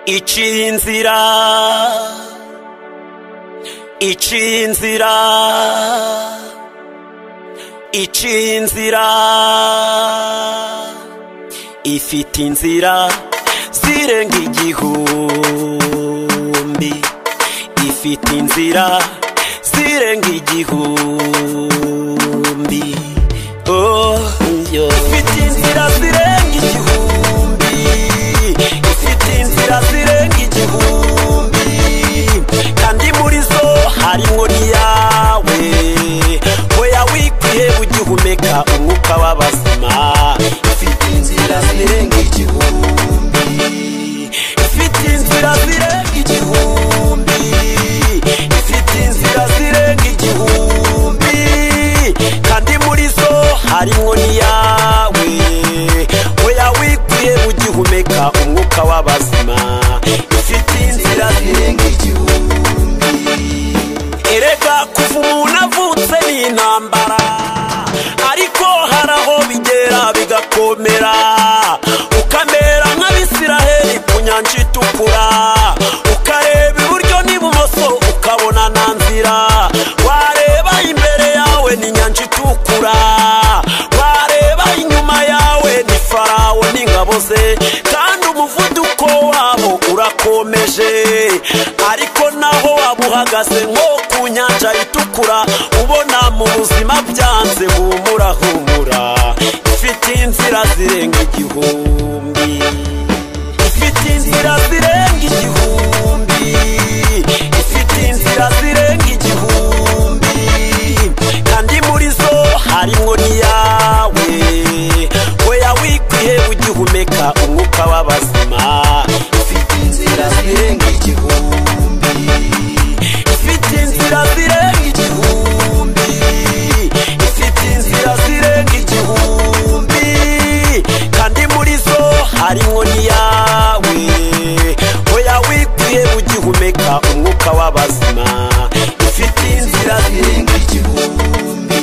Ichinzira Ichinzira Ichinzira ifite inzira zirenga igihumbi, ifite inzira zirenga igihumbi, oh yo ifite inzira zirenga igihumbi, ifite inzira zirenga igihumbi, kandi muri zo harimo niyawe, oya wikwiye ugihumeka umwuka w'abazima. Ifite inzira zirenga igihumbi, ifite inzira zirenga igihumbi, ifite inzira zirenga igihumbi, kandi muri zo harimo niyawe, oya wikwiye ugihumeka umwuka w'abazima. Ifite inzira zirenga igihumbi, erega kuva umuntu avutse n'intambara, ariko haraho bigera bigakomera, ukamera nk'Abisiraheli ku nyanja itukura, ukareba iburyo n'ibumoso ukabona nta nzira, wareba imbere yawe ni nyanja itukura, wareba inyuma yawe ni Farawo n'ingabo ze, kandi umuvuduko wabo urakomeje, ariko naho waba uhagaze nko ku nyanja itukura, ubona mu buzima byanze, humura humura. Ifite inzira zirenga igihumbi, ifite inzira zirenga igihumbi, ifite inzira zirenga igihumbi, kandi muri zo harimo niyawe, oya wikwiye ugihumeka umwuka w'abazima. Ifite inzira zirenga igihumbi, ifite inzira zirenga igihumbi, ifite inzira zirenga igihumbi, kandi muri zo harimo niyawe, oya wikwiye ugihumeka umwuka w'abazima. Ifite inzira zirenga igihumbi.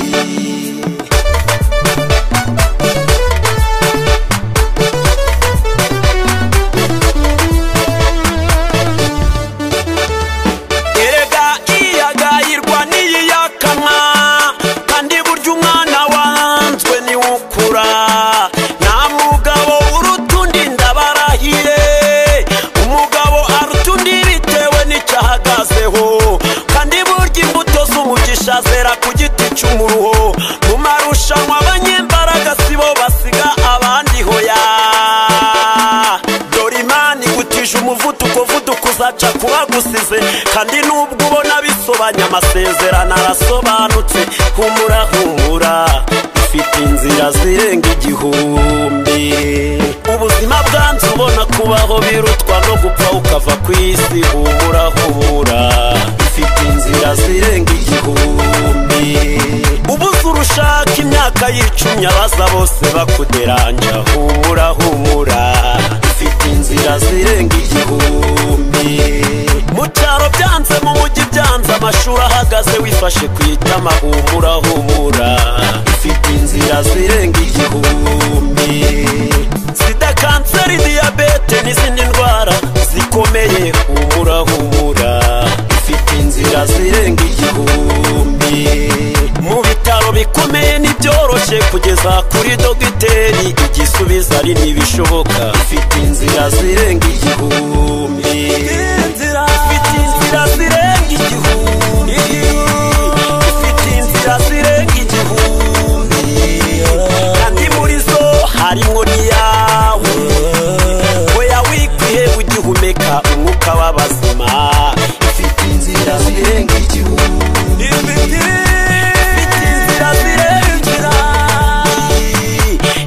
Erega iyagayirwa n'iyiyakamwa, kandi burya umwana wanzwe niwe ukura, nta mugabo uruta undi ndabarahiye, umugabo aruta undi bitewe n'icyo ahagazeho, kandi burya imbuto z'umugisha zera ku giti cy'umuruho, mu marushanwa abanyembaraga sibo basiga abandi hoya, dore Imana igutije umuvuduko uzaca kubagusize, kandi nubwo ubona bisobanya amasezerano arasobanutse, humura humura. Ifite inzira zirenga igihumbi, ubuzima bwanze ubona kubaho birutwa no gupfa ukava ku isi, humura humura. Ifite inzira zirenga igihumbi, ubuze urushaka imyaka y'icumi abaza bose bakuderanja, humura humura. Ifite inzira zirenga igihumbi, mu cyaro byanze mu mujyi byanze, amashuri ahagaze wifashe ku itama, humura humura. Ifite inzira zirenga igihumbi, sida, kanseri, diyabete n'izindi ndwara zikomeye, humura humura. Ifite inzira zirenga igihumbi, mu bitaro bikomeye ntibyoroshye kugeza kuri dogiteri igisubizo ari ntibishoboka. Ifite inzira zirenga igihumbi, ifite inzira zirenga igihumbi, ifite inzira zirenga igihumbi, kandi muri zo harimo niyawe, oya wikwiye ugihumeka umwuka w'abazima. Ifite inzira zirenga igihumbi, ifite inzira zirenga,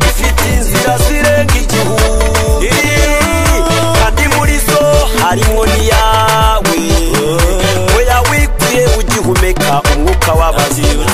ifite inzira zirenga igihumbi, kandi muri zo harimo niyawe, oya wikwiye ugihumeka umwuka w'abazima.